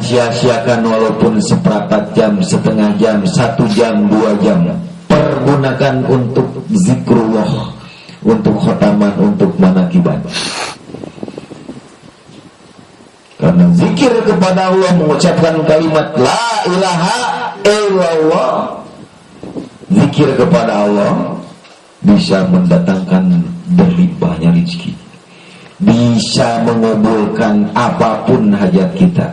sia-siakan walaupun seperempat jam, setengah jam, 1 jam, 2 jam. Pergunakan untuk zikrullah, untuk khotaman, untuk manakiban. Karena zikir kepada Allah, mengucapkan kalimat la ilaha illallah, zikir kepada Allah bisa mendatangkan berlimpahnya rezeki, bisa mengabulkan apapun hajat kita,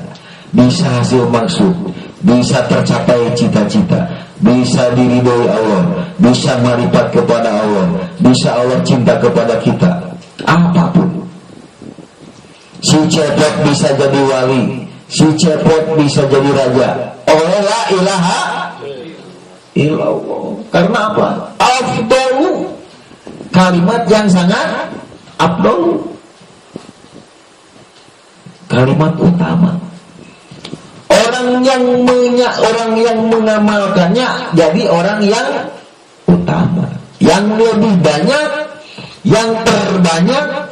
bisa hasil maksud, bisa tercapai cita-cita, bisa diridhoi Allah, bisa marifat kepada Allah, bisa Allah cinta kepada kita, apapun. Si cepot bisa jadi wali, si cepot bisa jadi raja oleh la ilaha illallah. Karena apa? Afdalu, kalimat yang sangat afdalu, kalimat utama. Orang yang mengamalkannya jadi orang yang utama, yang lebih banyak, yang terbanyak,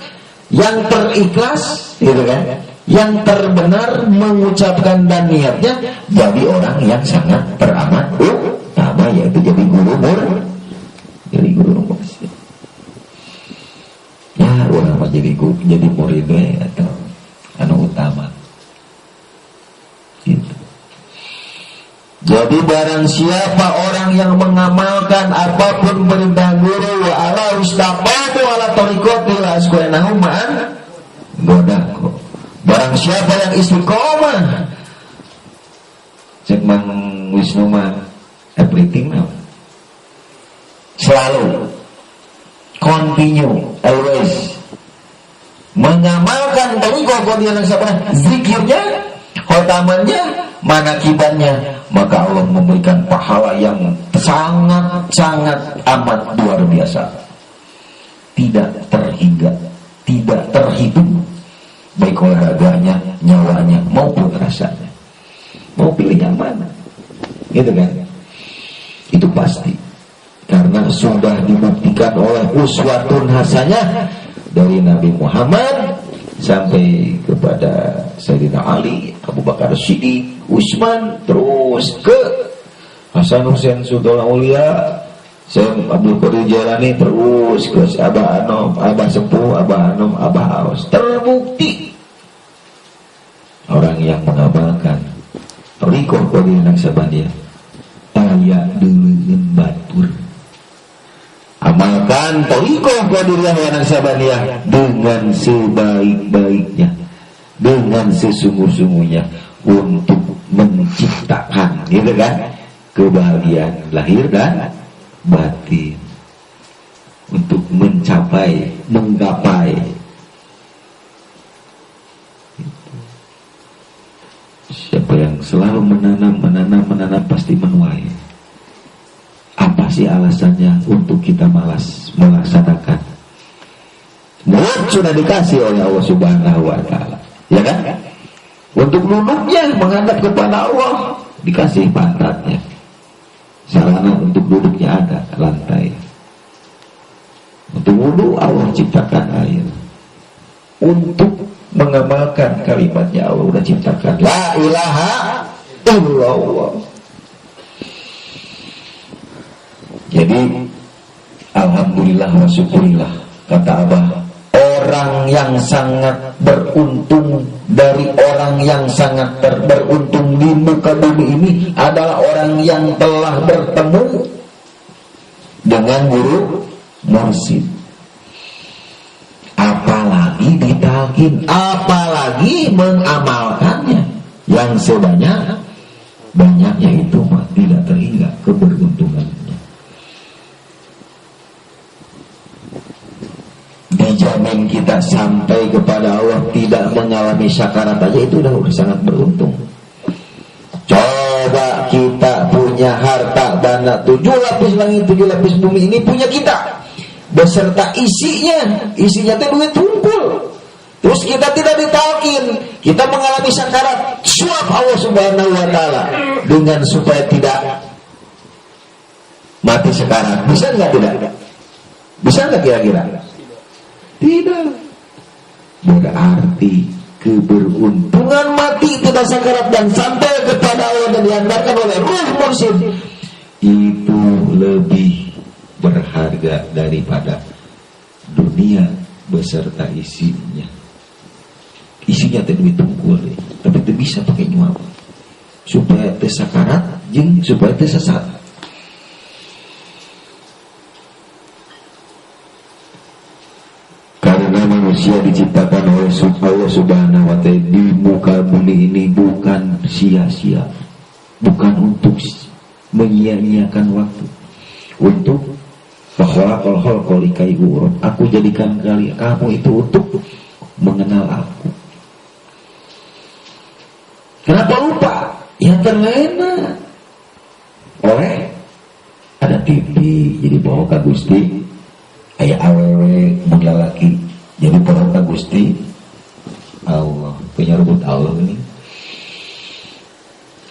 yang terikhlas, gitu kan? Yang terbenar mengucapkan dan niatnya jadi orang yang sangat teramat utama, yaitu jadi guru murid. Ya, orang mah jadi murid atau anu utama. Gitu. Jadi barang siapa orang yang mengamalkan apapun perintah guru, wa ala ustaqatu ala tariqatil asqanahu man godako. Barang siapa yang istiqomah, cek Mang Wisnu mah everything now, selalu continue always mengamalkan tariqah qadian sabana, zikirnya, khotamannya, manakibannya, maka Allah memberikan pahala yang sangat-sangat amat luar biasa, tidak terhingga, tidak terhitung, baik olahraganya, nyawanya maupun rasanya. Mau pilih yang mana? Gitu kan? Itu pasti, karena sudah dibuktikan oleh uswatun hasanah dari Nabi Muhammad sampai kepada Sayyidina Ali, Abu Bakar Siddiq, Utsman, terus ke Hasan Hussein Sultan Aulia, Syekh Abdul Qadir Jailani, terus ke Abah Anom, Abah Sepuh, Abah Anom, Abah Aus. Terbukti orang yang mengamalkan Rikoh Qadir Naksabandia kaya dengan batur. Amalkan Rikoh Qadir Naksabandia dengan sebaik-baiknya, dengan sesungguh-sungguhnya, untuk menciptakan, gitu kan, kebahagiaan lahir dan batin, untuk mencapai, menggapai. Siapa yang selalu menanam pasti menuai. Apa sih alasannya untuk kita malas melaksanakan? Mulut sudah dikasih oleh Allah Subhanahu wa Ta'ala, ya kan? Untuk duduknya menghadap kepada Allah dikasih pantatnya, sarana untuk duduknya ada lantai. Untuk wudu Allah ciptakan air. Untuk mengamalkan kalimatnya Allah udah ciptakan la ilaha illallah. Jadi alhamdulillah wa syukurillah, kata Abah, orang yang sangat beruntung dari orang yang sangat beruntung di muka bumi ini adalah orang yang telah bertemu dengan guru mursyid. Apalagi ditalkin, apalagi mengamalkannya, yang sebanyak-banyaknya itu tidak terhingga keberuntungannya. Dijamin kita sampai kepada Allah tidak mengalami syakarat aja itu udah sangat beruntung. Coba kita punya harta benda 7 lapis langit 7 lapis bumi ini punya kita beserta isinya itu duit tumpul. Terus kita tidak ditalkin, kita mengalami syakarat, suap Allah Subhanahu wa Ta'ala dengan supaya tidak mati sekarat. Bisa nggak tidak? Bisa nggak kira-kira? Tidak. Berarti keberuntungan mati tidak sakarat dan sampai kepada Allah dan diantarkan oleh ruh mursyid itu lebih berharga daripada dunia beserta isinya. Isinya teh duit tunggul, tapi teu bisa pakai nyuap supaya teu sakarat jeung supaya teu sesat. Karena manusia diciptakan oleh Allah Subhanahu wa Ta'ala di muka bumi ini bukan sia-sia, bukan untuk menyia-nyiakan waktu, untuk fakhalaqal khalqa likayurum. Aku jadikan kamu itu untuk mengenal aku. Kenapa lupa? Ya terlena oleh ada TV jadi bawa ka Gusti. Aya awewe mun lalaki jadi bawa ka Gusti Allah, punya rebut Allah ini.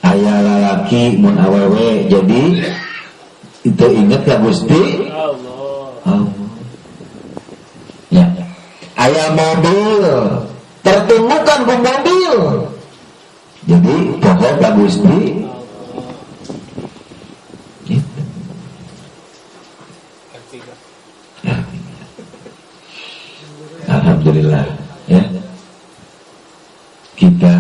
Aya lalaki mun awewe jadi itu ingat ka Gusti Allah. Ya. Aya mobil tertumbukan ku mobil jadi pokok ka Gusti gitu. Alhamdulillah ya, kita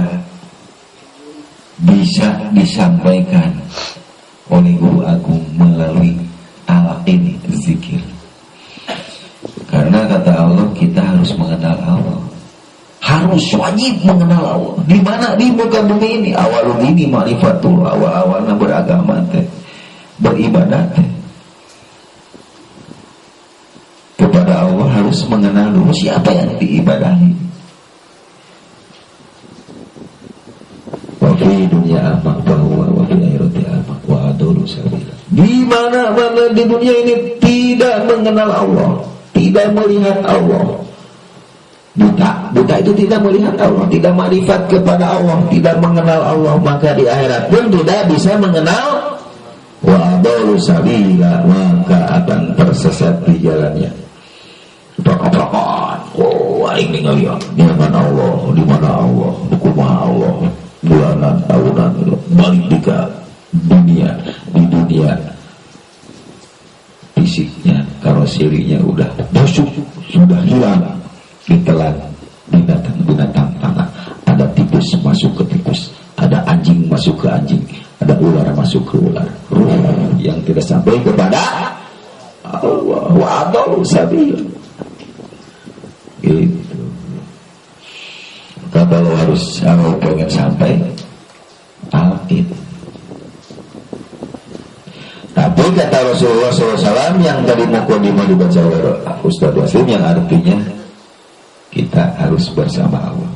bisa disampaikan oleh Guru Agung melalui al-aqid zikir. Karena kata Allah kita harus mengenal Allah, harus wajib mengenal Allah. Di mana? Di muka bumi ini. Awalul ini ma'rifatul, awal-awalnya beragama teh, beribadah teh kepada Allah harus mengenal dulu siapa yang diibadahi. Wa fi dunya amak bahwa wa fi akhirati amak wa adulu sabila. Di mana-mana di dunia ini tidak mengenal Allah, tidak melihat Allah. Buta itu tidak melihat Allah, tidak makrifat kepada Allah, tidak mengenal Allah, maka di akhirat pun tidak bisa mengenal. Wa adulu sabila, maka akan tersesat di jalannya. Berkaprakan, oh aing ningali di mana Allah, di mana Allah, kumaha Allah, bulanan tahunan balik di dunia, di dunia fisiknya, karoserinya udah busuk, sudah hilang, ditelan binatang tanah. Ada tikus masuk ke tikus, ada anjing masuk ke anjing, ada ular masuk ke ular. Ruh yang tidak sampai kepada Allah, wa adallu sabil. Gitu. Kalau harus pengen sampai al-aqid. Tapi kata Rasulullah SAW yang tadi mukadimah dibaca oleh Ustaz Wasim, yang artinya kita harus bersama Allah.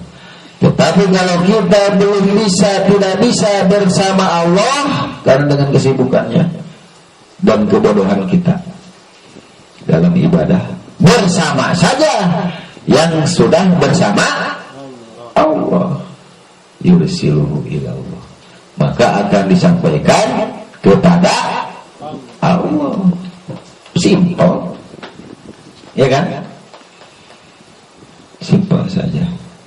Tetapi kalau kita belum bisa, tidak bisa bersama Allah karena dengan kesibukannya dan kebodohan kita dalam ibadah, bersama saja yang sudah bersama Allah, yursiluhu ilallah, maka akan disampaikan kepada Allah. Simpel, ya kan? Simpel saja.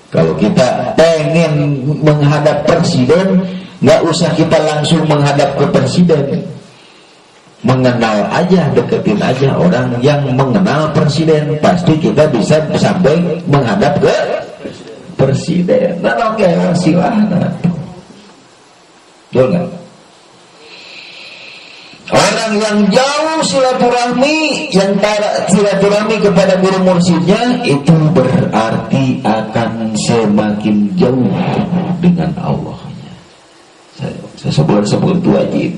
Kalau kita pengen menghadap presiden, nggak usah kita langsung menghadap ke presiden. Mengenal aja, deketin aja orang yang mengenal presiden, pasti kita bisa sampai menghadap ke presiden. Nah, oke, silahkan. Betul nggak? Orang yang jauh silaturahmi, yang silaturahmi kepada guru mursyidnya, itu berarti akan semakin jauh dengan Allahnya. Saya sebut itu wajib.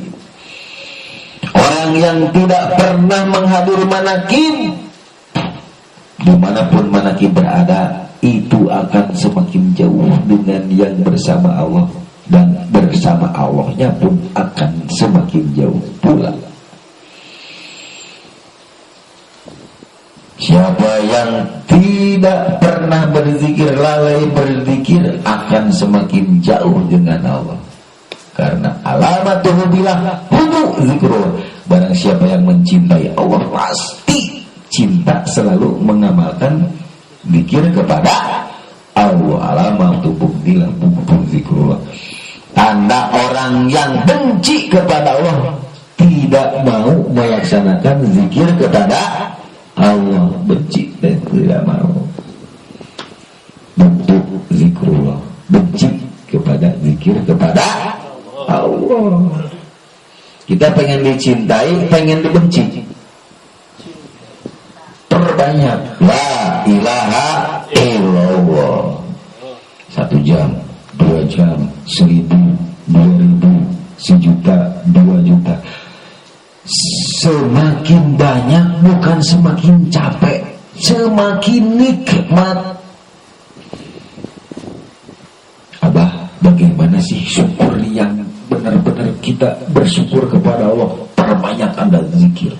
Orang yang tidak pernah menghadiri manakib, dimanapun manakib berada, itu akan semakin jauh dengan yang bersama Allah, dan bersama Allahnya pun akan semakin jauh pula. Siapa yang tidak pernah berzikir, lalai berzikir, akan semakin jauh dengan Allah. Karena alamatuhu bilah hubu zikrul. Barang siapa yang mencintai Allah, pasti cinta selalu mengamalkan zikir kepada Allah. tahu alamat tubuh dilah buku zikrullah. Tanda orang yang benci kepada Allah, tidak mau melaksanakan zikir kepada Allah, benci dan tidak mau. Bentuk zikrullah, benci kepada zikir kepada Allah. Kita pengen dicintai, pengen dibenci. Perbanyak la ilaha illallah. 1 jam, 2 jam, 1000, 2000, 1 juta, 2 juta. Semakin banyak bukan semakin capek, semakin nikmat. Abah, bagaimana sih syukur yang benar-benar kita bersyukur kepada Allah? Perbanyak Anda zikir.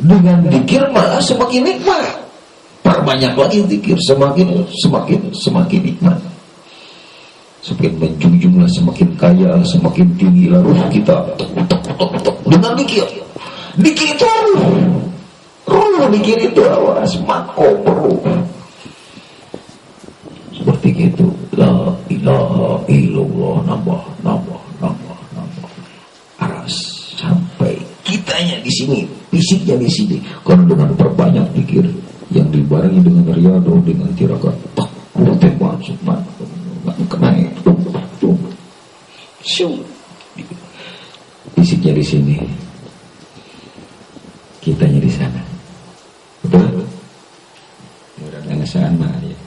Dengan zikir malah semakin nikmat. Perbanyak lagi zikir, semakin nikmat. Semakin menjunjunglah, semakin kaya, semakin tinggilah ruh kita dengan zikir. Zikir itu ruh, zikir itu awas mako ruh. Seperti itu. La ilaha illallah, nambah. Aras sampai kitanya di sini, fisiknya di sini. Karena dengan perbanyak zikir yang dibarengi dengan riyadhah, dengan tirakat, takut masuk kena itu. Fisiknya di sini, kitanya di sana. Betul? Mudah-mudahan sana ya.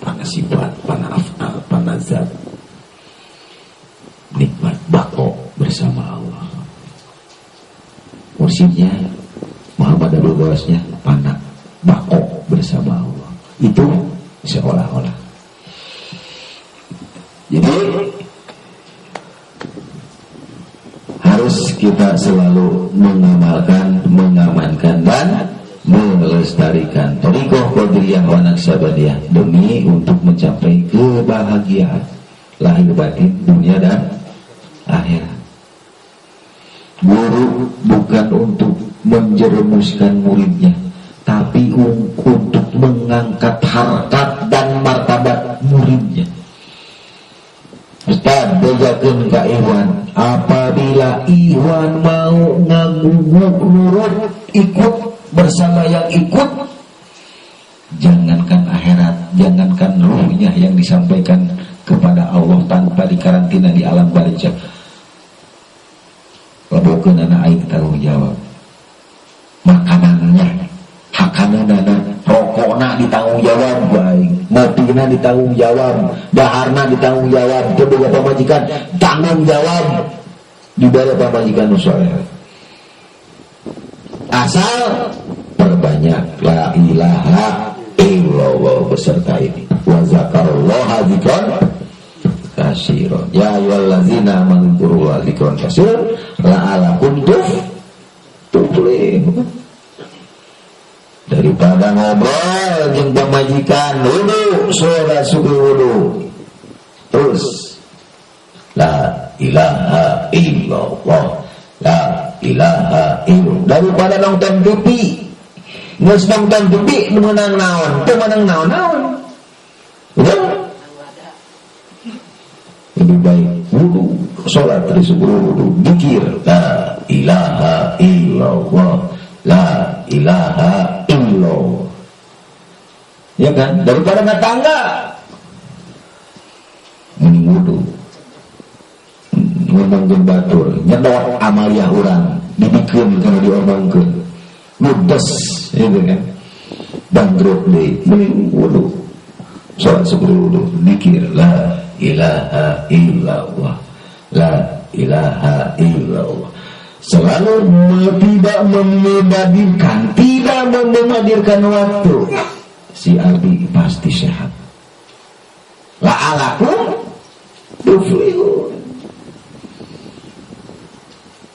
Pana sifat, pana af'al, pana zat. Nikmat bako bersama Allah. Mursyidnya Muhammad Abdul Ghawasnya pana bako bersama Allah. Itu seolah-olah. Jadi harus kita selalu mengamalkan, mengamankan dan melestarikan thariqah qadiriyah wa naqsabandiyah demi untuk mencapai kebahagiaan lahir batin dunia dan akhirat. Guru bukan untuk menjerumuskan muridnya, tapi untuk mengangkat harkat dan martabat muridnya. Ustaz, bejakeun ka Iwan, apabila Iwan mau ngaguguk nurut ikut bersama yang ikut, jangankan akhirat, jangankan ruhnya yang disampaikan kepada Allah tanpa dikarantina di alam barzakh. Labukeun anak aing tanggung jawab. Makanannya, hakanana, rokokna ditanggung jawab baik, ngopina ditanggung jawab, daharna ditanggung jawab, kedua pamajikan tanggung jawab dibara pamajikan usoleh. Asal perbanyak la ilaha illallah beserta ini. Wa zakarullaha dzikran katsiran. Ya ayyuhallazina amanu dzkurullaha dzikran katsiran la'alakum tuflihun. Daripada ngobrol jeung pamajikan, wudu, salat subuh wudu. Terus la ilaha illallah, la ilaha illallah. Daripada nonton TV, ngeus nonton TV menang naon, teu menang naon. Udah. Lebih baik wudu, salat terus wudu, zikir la ilaha illallah, la ilaha illallah. Ya kan? Daripada ngatangga mending wudu. Ngomongkeun batur, nyedot amalia urang, dibikeun kana diomongkeun. Ludes, itu kan. Bangkrut deui, mending wudu. Salat sebelum wudu, zikir la ilaha illallah, la ilaha illallah. Selalu tidak membadirkan waktu. Si Abi pasti sehat. La'alakum tuflihun.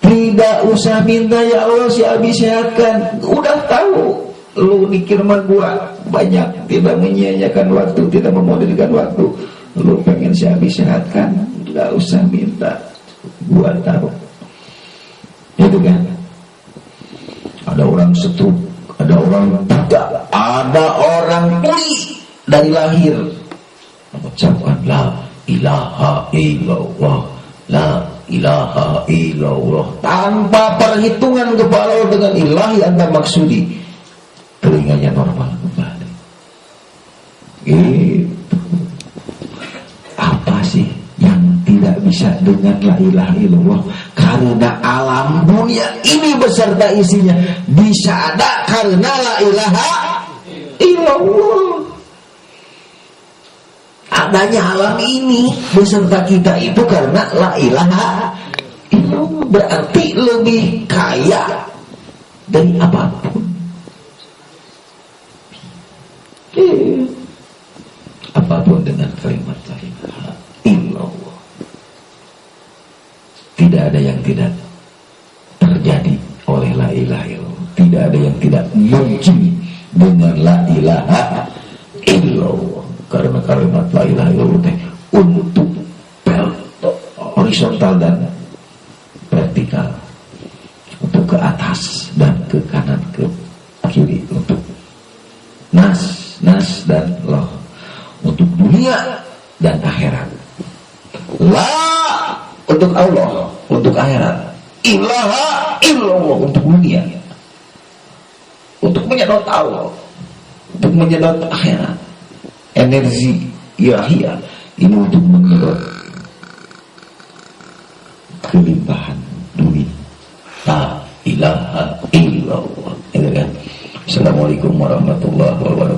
Tidak usah minta ya Allah si Abi sehatkan. Udah tahu lu mikir mah gua banyak tidak menyia-nyiakan waktu, tidak memodalkan waktu. Lu pengen si Abi sehatkan, enggak usah minta. Gua tahu. Itu kan. Ada orang stroke, ada orang buta, ada orang tuli dari lahir mengucapkan la ilaha illallah, la ilaha illallah, tanpa perhitungan kepala dengan ilahi anta maksudi, telinganya normal kembali. Gitu. Apa sih yang tidak bisa dengan la ilaha illallah? Karena alam dunia ini beserta isinya bisa ada karena la ilaha illallah. Adanya alam ini beserta kita itu karena la ilaha illallah. Berarti lebih kaya dari apapun. Apapun dengan kalimat la ilaha illallah. Tidak ada yang tidak terjadi oleh la ilaha illallah. Tidak ada yang tidak mungkin dengan la ilaha illallah. Karena kalimat la ilaha illallah untuk horizontal dan vertikal, untuk ke atas dan ke kanan, ke kiri, untuk nas dan loh, untuk dunia dan akhirat. La untuk Allah, untuk akhirat. Ilaha illallah untuk dunia, untuk menyedot Allah, untuk menyedot akhirat. Energi ilahiyah ini untuk menyedot kelimpahan dunia. La ilaha illallah. Assalamualaikum warahmatullahi wabarakatuh.